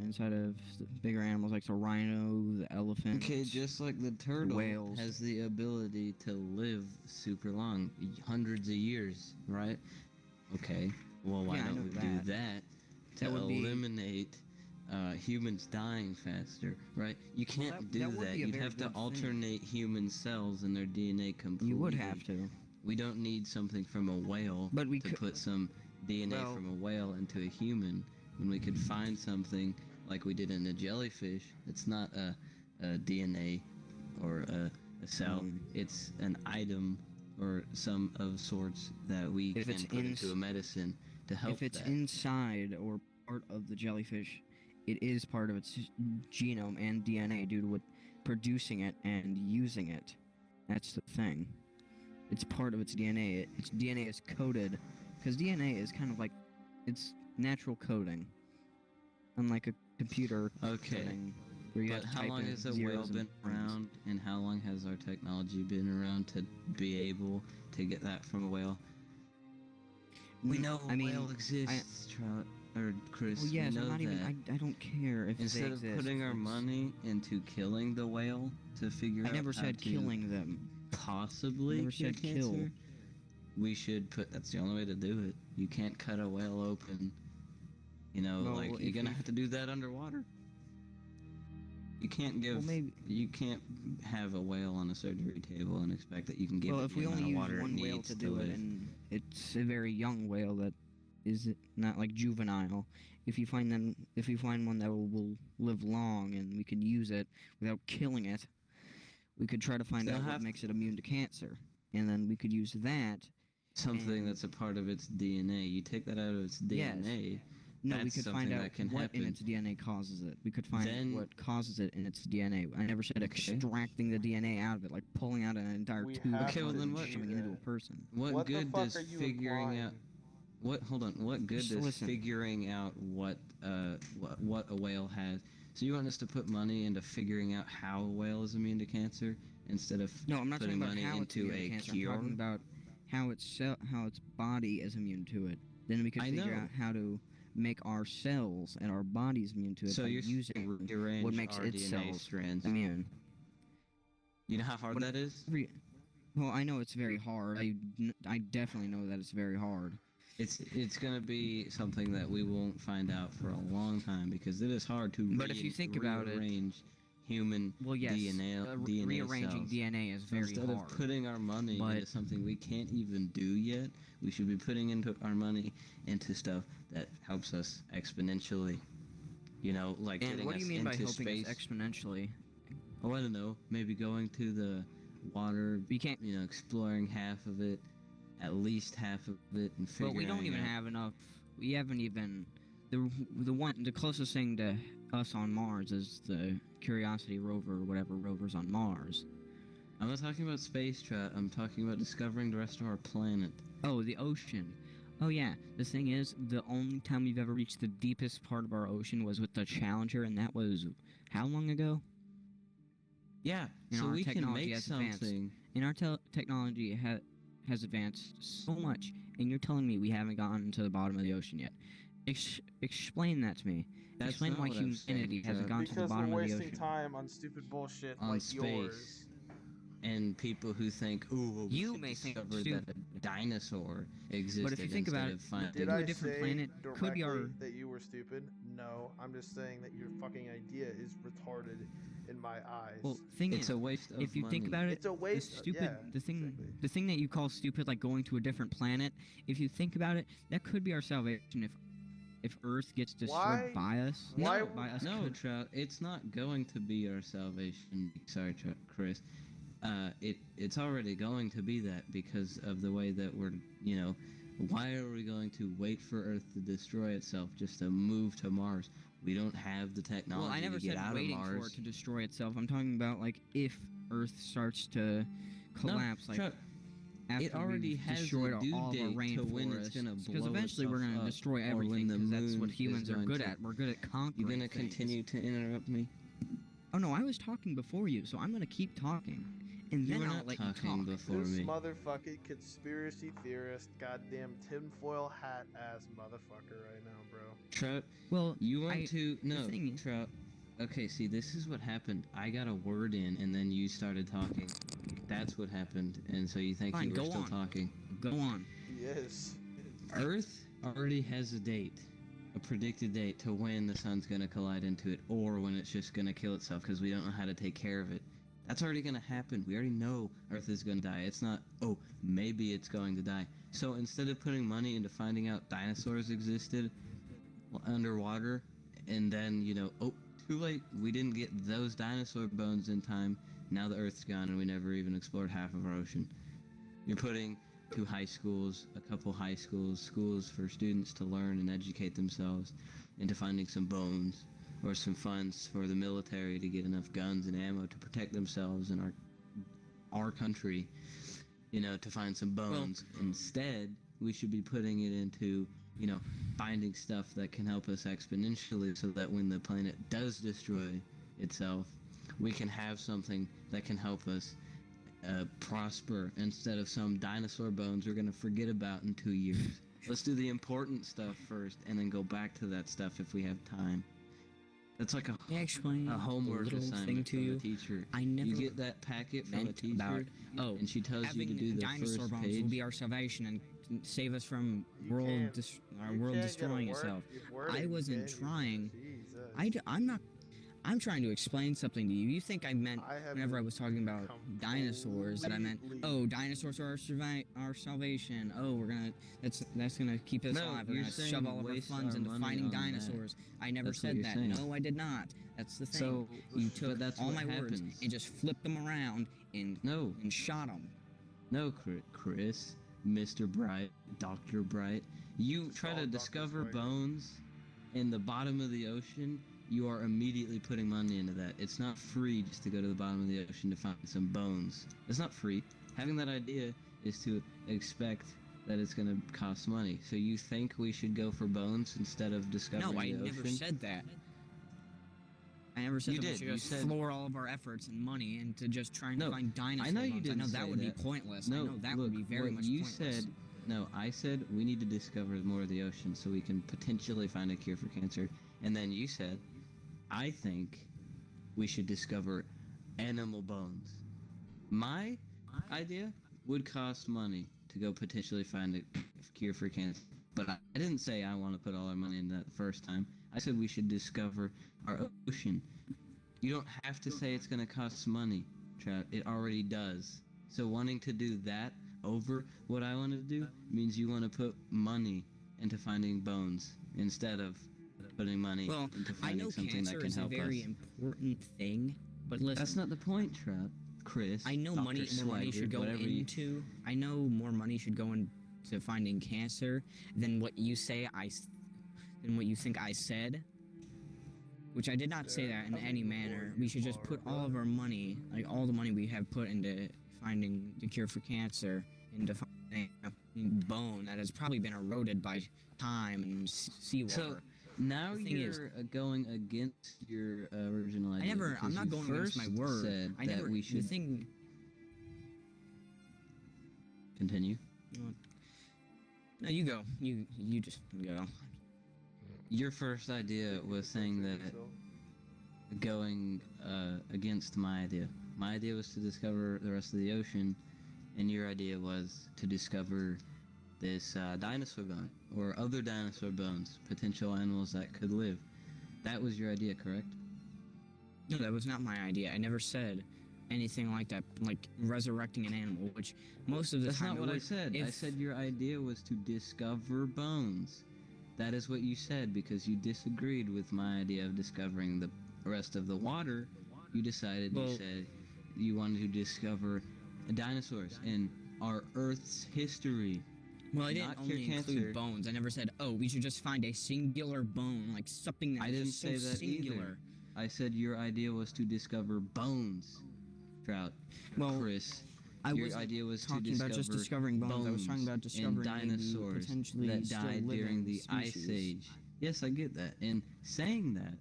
animals like the rhino, the elephant. Okay, just like the turtle whales. has the ability to live super long, hundreds of years, right? Okay, well, why Yeah, I know don't we do that. that to That would be- eliminate humans dying faster, right? You Well, can't that do would that. be a You'd very have to good thing. alternate human cells and their DNA completely. You would have to. We don't need something from a whale But we to could. put some DNA Well- from a whale into a human when we could find something like we did in a jellyfish. It's not a DNA or a cell. Mm. It's an item or some of sorts that we If can it's put into a medicine to help If it's that. inside or part of the jellyfish, it is part of its genome and DNA due to what producing it and using it. That's the thing. It's part of its DNA. Its DNA is coded because DNA is kind of like it's natural coding, unlike a computer Okay. coding where you But have to how type long in has a whale zeros and been ones. around, and how long has our technology been around to be able to get that from a whale? We know a I mean, whale exists, Trout or Chris. Well, yes, we know I'm not that. even. I don't care if Instead they of exist. putting our It's- money into killing the whale to figure I out never how said to killing them. possibly Never cure said kill. cancer, we should put. That's the only way to do it. You can't cut a whale open. You know, Well, like you're if gonna we- have to do that underwater. You can't give. Well, maybe. You can't have a whale on a surgery table and expect that you can give Well, it if the we amount only of use water one it whale needs to do it, live. and it's a very young whale that is it not like juvenile. If you find one that will live long and we could use it without killing it, we could try to find They'll out what have- makes it immune to cancer, and then we could use that. Something And- that's a part of its DNA. You take that out of its DNA. No, we That's could find something out that can what happen. in its DNA causes it. We could find Then- what causes it in its DNA. I never said Okay. extracting the DNA out of it, like pulling out an entire We tube have Okay, well and then what- shoving it into a person. What the good fuck does are you figuring implying? out? Hold on. What good Just does listen. figuring out what a whale has? So you want us to put money into figuring out how a whale is immune to cancer instead of No, I'm not putting talking about money how it's into immune to a cancer. cure? I'm talking about how its body is immune to it. Then we could I figure know. out how to make our cells and our bodies immune to it So by you're using rearrange what makes our its DNA cells strands. immune. You know how hard What- that is? Well, I know it's very hard. I definitely know that it's very hard. It's gonna be something that we won't find out for a long time because it is hard to But if you think about it- rearrange human Well, yes, DNA rearranging cells. DNA is So very instead hard. of putting our money but- into something we can't even do yet, we should be putting into our money into stuff that helps us exponentially. You know, like And getting what do you us mean by into helping space. us exponentially? Oh, I don't know. Maybe going to the water. We can't. You know, exploring half of it, at least half of it, and But figuring. we don't even out. have enough. We haven't even. The closest thing to us on Mars is the Curiosity rover or whatever rover's on Mars. I'm not talking about space trout. I'm talking about discovering the rest of our planet. Oh, the ocean. Oh yeah. The thing is, the only time we've ever reached the deepest part of our ocean was with the Challenger, and that was how long ago? Yeah, You know, so our we can technology make has advanced. something. And our technology has advanced so much, and you're telling me we haven't gotten to the bottom of the ocean yet. Explain that to me. That's Explain not why what I'm saying, humanity hasn't Trout. gone to the Because bottom we're of the wasting ocean. time on stupid bullshit On like space. yours. And people who think, "Ooh, well, we You should may think discover stupid. that a dinosaur existed." But if you think about instead it, of finding Did to a I different say planet could be our- directly that you were stupid? No, I'm just saying that your fucking idea is retarded in my eyes. Well, thing it's is, a waste of if you think money. about it, it's a waste. the stupid, yeah, the thing, exactly. the thing that you call stupid, like going to a different planet. If you think about it, that could be our salvation if Earth gets destroyed Why- by us. why- No, by us no, could- Trout. It's not going to be our salvation. Sorry, Chris. It's already going to be that because of the way that we're. You know, why are we going to wait for Earth to destroy itself just to move to Mars? We don't have the technology Well, I never to get said out waiting of for Mars. it to destroy itself. I'm talking about like if Earth starts to collapse, like Trout, after it already we've has destroyed a due all of our date to when it's rainforests. gonna Because blow eventually we're itself gonna up, destroy or when everything. the Because that's what moon humans is are going good to- at. We're good at You're conquering. gonna things. continue to interrupt me. Oh no, I was talking before you, so I'm gonna keep talking, and You then were I'll not let you talking talk. before This me. motherfucking conspiracy theorist, goddamn tinfoil hat ass motherfucker right now, bro. Trout, Well, you want I- to no, thing is- Trout. Okay, see, this is what happened. I got a word in, and then you started talking. That's what happened, and so you think Fine, you were go still on. talking. go on. Yes. Earth already has a date, a predicted date to when the sun's gonna collide into it, or when it's just gonna kill itself because we don't know how to take care of it. That's already gonna happen. We already know Earth is gonna die. It's not, oh, maybe it's going to die. So instead of putting money into finding out dinosaurs existed underwater, and then, you know, oh, too late, we didn't get those dinosaur bones in time, now the Earth's gone and we never even explored half of our ocean. You're putting two high schools, a couple high schools, schools for students to learn and educate themselves into finding some bones or some funds for the military to get enough guns and ammo to protect themselves in our country, you know, to find some bones. Instead, we should be putting it into, you know, finding stuff that can help us exponentially so that when the planet does destroy itself, we can have something that can help us prosper instead of some dinosaur bones we're going to forget about in 2 years. Let's do the important stuff first and then go back to that stuff if we have time. That's like May I explain a homework little assignment thing to from you? a teacher. I never You get that packet from a meant teacher, about and she tells you to having do the dinosaur first bones page. will be our salvation and save us from You world can't- our You world can't get a destroying word- itself. wording, I wasn't can you? trying. Jesus. I'm not. I'm trying to explain something to you. You think I meant I have whenever I been was talking about dinosaurs that I meant, completely- oh, dinosaurs are our salvation. Oh, that's gonna keep us No, alive. We're you're gonna saying shove all of our waste funds our into money finding on that. dinosaurs. I never That's what said you're that. saying. No, I did not. That's the thing. So, You but took that's all what my words happens. and just flipped them around and No, shot them. no, Chris, Mr. Bright, Dr. Bright. You try to Dr. discover Bright. bones in the bottom of the ocean, you are immediately putting money into that. It's not free just to go to the bottom of the ocean to find some bones. It's not free. Having that idea is to expect that it's going to cost money. So you think we should go for bones instead of discovering No, I the ocean? never said that. I never said You that we did. should You just said- floor all of our efforts and money into just trying to No, find dinosaur I know you bones. I didn't know that say would that. be pointless. No, I know that look, would be very what much you pointless. said. No, I said we need to discover more of the ocean so we can potentially find a cure for cancer. And then you said, I think we should discover animal bones. My idea would cost money to go potentially find a cure for cancer. But I didn't say I want to put all our money into that the first time. I said we should discover our ocean. You don't have to say it's going to cost money, Trout. It already does. So wanting to do that over what I wanted to do means you want to put money into finding bones instead of putting money Well, into I finding know something that cancer can is a help very us. important thing, but listen, That's not the point, Trout. Chris. I know Dr. more money Swagger, should go whatever you- into. I know more money should go into finding cancer than what you say. Than what you think I said. Which I did not say that in any manner. We should just put all of our money, like all the money we have put into finding the cure for cancer, into finding a bone that has probably been eroded by time and seawater. So now The thing is- you're going against your original idea. I'm because not you going against my first word. Said I that never. we The should thing. continue. No, you go. You just go. Your first idea was saying that going against my idea. My idea was to discover the rest of the ocean, and your idea was to discover this dinosaur bone or other dinosaur bones, potential animals that could live. That was your idea, correct? No, that was not my idea. I never said anything like that, like resurrecting an animal, which most of the That's time. not it what I would- said. I if- said your idea was to discover bones. That is what you said because you disagreed with my idea of discovering the rest of the water. You decided, Well- you said you wanted to discover dinosaurs in our Earth's history. Well, I didn't not only cure include cancer. bones. I never said, oh, we should just find a singular bone, like something I that's didn't just so say that singular. either. I said your idea was to discover bones. Trout, Well, Chris, I your wasn't idea was to talking discover about just discovering bones. I was talking about and discovering maybe dinosaurs potentially that still died during living the Ice species. Age. Yes, I get that. And saying that,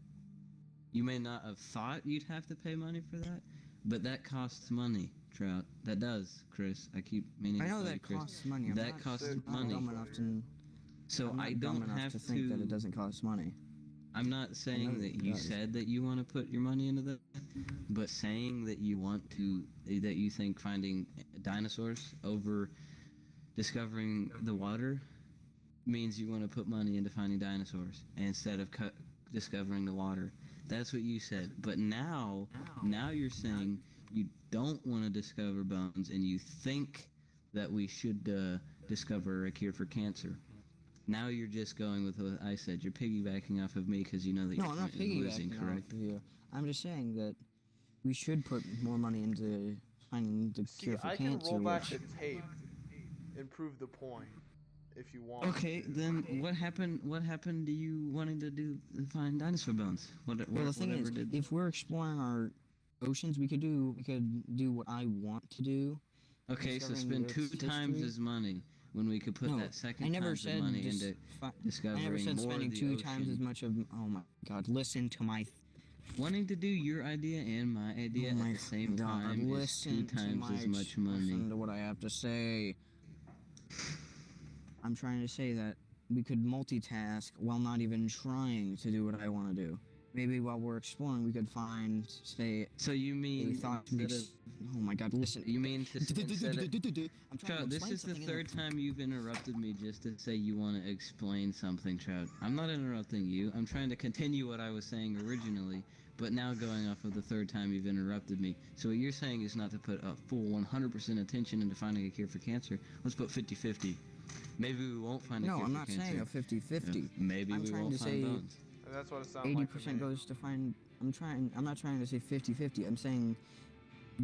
you may not have thought you'd have to pay money for that, but that costs money, Trout. That does, Chris. I keep meaning I to know call you that Chris. costs money. I'm That not, costs I'm not money. dumb enough to, So I'm not I dumb don't enough have to think that it doesn't cost money. I'm not saying know that it you does. said that you want to put your money into that, but saying that you want to, that you think finding dinosaurs over discovering the water means you want to put money into finding dinosaurs instead of discovering the water. That's what you said. But now you're saying you don't want to discover bones and you think that we should discover a cure for cancer. Now you're just going with what I said. You're piggybacking off of me because you know that No, your I'm not point is losing, piggybacking correct? off of you. I'm just saying that we should put more money into finding the See, cure for I can cancer. roll back which, the tape and prove the point if you want. Okay, then what happened? What happened to you wanting to find dinosaur bones? well, the thing is, whatever did- if we're exploring our oceans, we could do what I want to do. okay, so discovering spend two Earth's times history? as money when we could put No, that second I never times said the money dis- into fi- discovering I never said more spending of the two ocean. times as much of. Oh my God! Listen to my. Wanting to do your idea and my idea oh at my the same God, time is listen two times to as much money. Listen to what I have to say. I'm trying to say that we could multitask while not even trying to do what I want to do. Maybe while we're exploring, we could find, say, So you a mean thought. instead of, Oh my God! Listen. you mean to instead of, I'm trying to Trout, this explain is the something in third time you've interrupted me just to say you want to explain something, Trout. I'm not interrupting you. I'm trying to continue what I was saying originally, but now going off of the third time you've interrupted me. So what you're saying is not to put a full 100% attention into finding a cure for cancer. Let's put 50-50. Maybe we won't find a No, cure I'm for not cancer. saying a 50-50. Maybe I'm we trying won't to find say bones. And that's what it sounds like to 80% me. goes to find. I'm not trying to say 50-50. I'm saying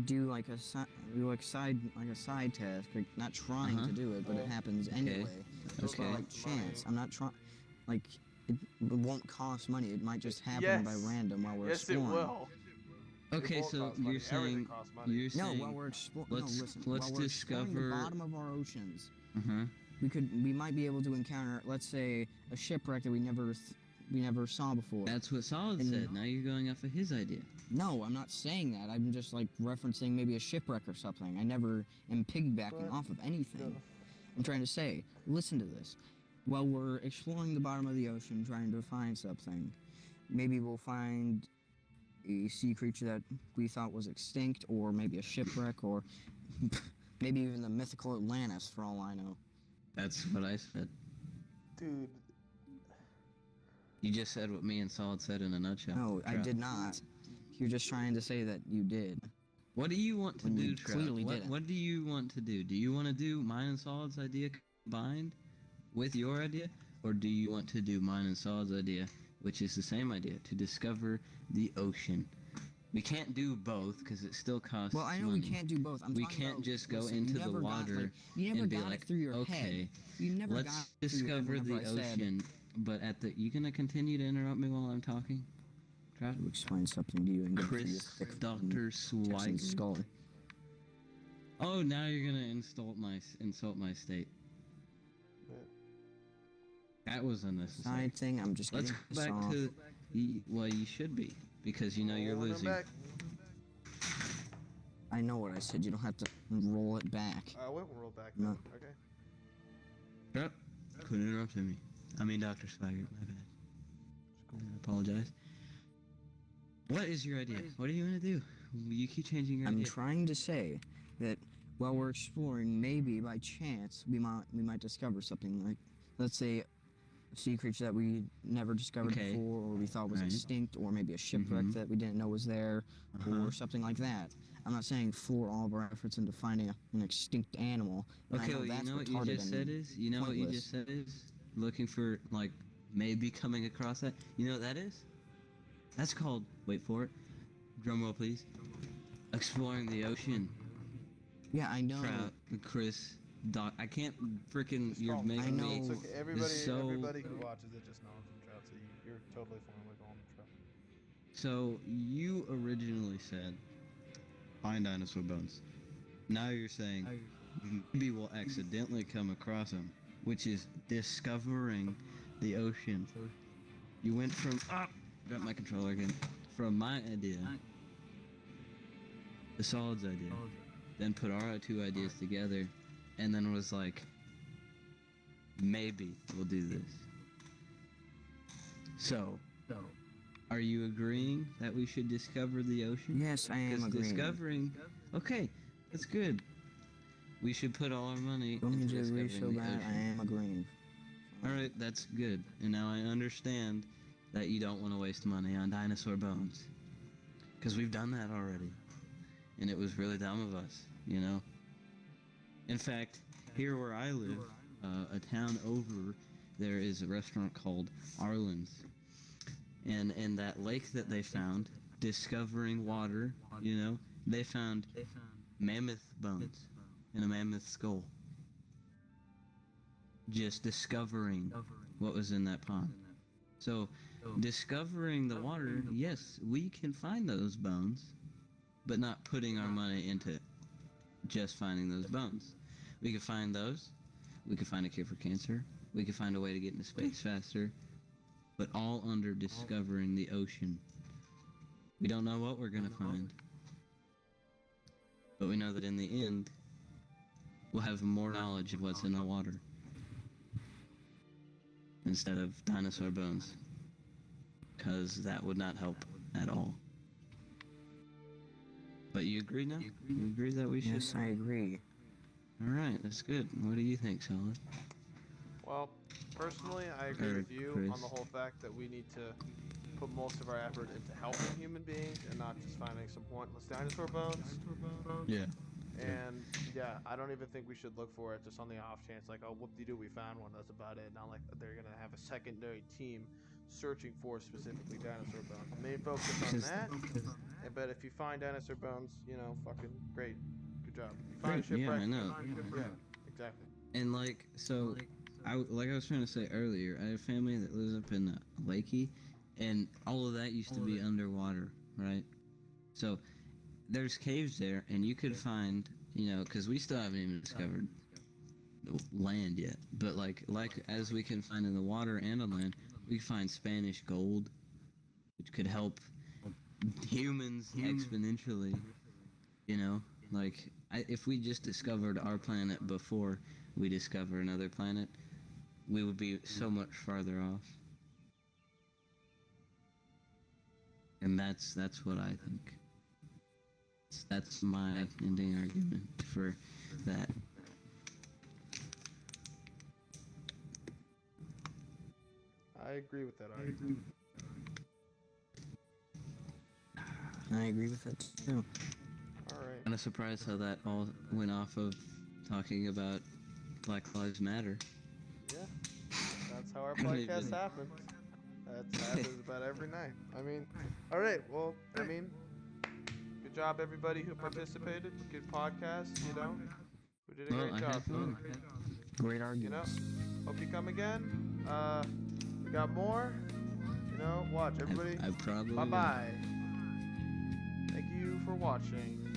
do like a side task, like not trying Uh-huh. to do it, but it Well, happens anyway. Just by Okay. like chance. I'm not trying. Like it won't cost money. It might just happen by Yes. random while we're Yes, it exploring. will. Okay, won't so cost money. you're Everything saying costs money. you're No, saying while we're exploring. No, let's- listen. let's While we're exploring the discover- bottom of our oceans, uh-huh. we might be able to encounter, let's say, a shipwreck that we never saw before. That's what Solid And- said. Now you're going off of his idea. No, I'm not saying that. I'm just like referencing maybe a shipwreck or something. I never am piggybacking But- off of anything. I'm trying to say, listen to this. While we're exploring the bottom of the ocean trying to find something, maybe we'll find a sea creature that we thought was extinct, or maybe a shipwreck, or maybe even the mythical Atlantis, for all I know. That's what I said. Dude, You just said what me and Solid said in a nutshell. No, I Trout. did not. You're just trying to say that you did. What do you want to When do, you Trout? clearly What, didn't. what do you want to do? Do you want to do mine and Solid's idea combined with your idea? Or do you want to do mine and Solid's idea, which is the same idea, to discover the ocean? We can't do both because it still costs Well, I know money. we can't do both. I'm We talking can't about, just go listen, into you the never got, water like, you never and be got like, it through your okay, head. You never got let's it through your head discover the whenever I said ocean. But at the, you gonna continue to interrupt me while I'm talking? Trout? to explain something to you and get through your Chris, thick Dr. Texan Swiger. skull. Oh, now you're gonna insult my state. That was unnecessary. Side thing, I'm just Let's getting go back soft. to well, you should be because you know you're rolling it losing. back. I know what I said. You don't have to roll it back. I won't roll back No. then. Okay. Yep. Quit interrupting me. I mean, Dr. Swagger. My bad. I apologize. What is your idea? What do you want to do? You keep changing your I'm idea. trying to say that while we're exploring, maybe by chance we might discover something, like, let's say, a sea creature that we never discovered Okay. before, or we thought was Right. extinct, or maybe a shipwreck Mhm. that we didn't know was there, Uh-huh. or something like that. I'm not saying floor all of our efforts into finding an extinct animal. but I Okay, know well, you that's know what retarded you just and said is? You know what you pointless. just said is? Looking for, like, maybe coming across that. You know what that is? That's called, wait for it, drum roll please, exploring the ocean. Yeah, I know. Trout, Chris, Doc, I can't freaking, Just you're call him making Trout. I me, know. It's okay. Everybody, so- everybody who watches it just knows him Trout, so you're totally fine with calling him Trout. so you originally said, find dinosaur bones. Now you're saying, maybe we'll accidentally come across them, which is discovering the ocean. You went from got my controller again. From my idea, the Solid's idea, then put our two ideas together, and then was like, maybe we'll do this. So, are you agreeing that we should discover the ocean? Yes, I am Because agreeing. discovering, okay, that's good. We should put all our money Don't into need to agree discovering so the bad. I ocean. am agreeing. All right, that's good. And now I understand that you don't want to waste money on dinosaur bones, because we've done that already, and it was really dumb of us, you know. In fact, here where I live, a town over, there is a restaurant called Arlen's, and in that lake that they found, discovering water, you know, they found mammoth bones and a mammoth skull. Just discovering what was in that pond. So, discovering the water, yes, we can find those bones, but not putting our money into just finding those bones. We could find those, we could find a cure for cancer, we could find a way to get into space faster, but all under discovering the ocean. We don't know what we're gonna find, but we know that in the end, we'll have more knowledge of what's in the water instead of dinosaur bones, because that would not help at all. But you agree now? You agree that we should? Yes, I agree. All right, that's good. What do you think, Solid? Well, personally, I agree Or with you Chris. on the whole fact that we need to put most of our effort into helping human beings and not just finding some pointless dinosaur bones. Yeah. And yeah, I don't even think we should look for it just on the off chance, like, oh, whoop-de-doo, we found one, that's about it. Not like they're gonna have a secondary team searching for specifically dinosaur bones. Main focus on that. But if you find dinosaur bones, you know, fucking great, good job. You find Great, yeah, I know. Yeah, exactly. And like, so, like I was trying to say earlier, I have a family that lives up in Lakey, and all of that used to be underwater, right? So, there's caves there, and you could find, you know, because we still haven't even discovered the land yet, but like as we can find in the water and on land, we can find Spanish gold, which could help humans exponentially, you know? Like, if we just discovered our planet before we discover another planet, we would be so much farther off. And that's what I think. That's my ending argument for that. I agree with that argument. I agree with that too. Alright. Kind of surprised how that all went off of talking about Black Lives Matter. Yeah. That's how our I don't podcast even- happens. That happens about every night. I mean, alright, well, I mean, good job everybody who participated. Good podcast, you know. We did a Well, great I job. had fun. Great You know, arguments. hope you come again. We got more. You know, watch everybody. I probably Bye bye. Thank you for watching.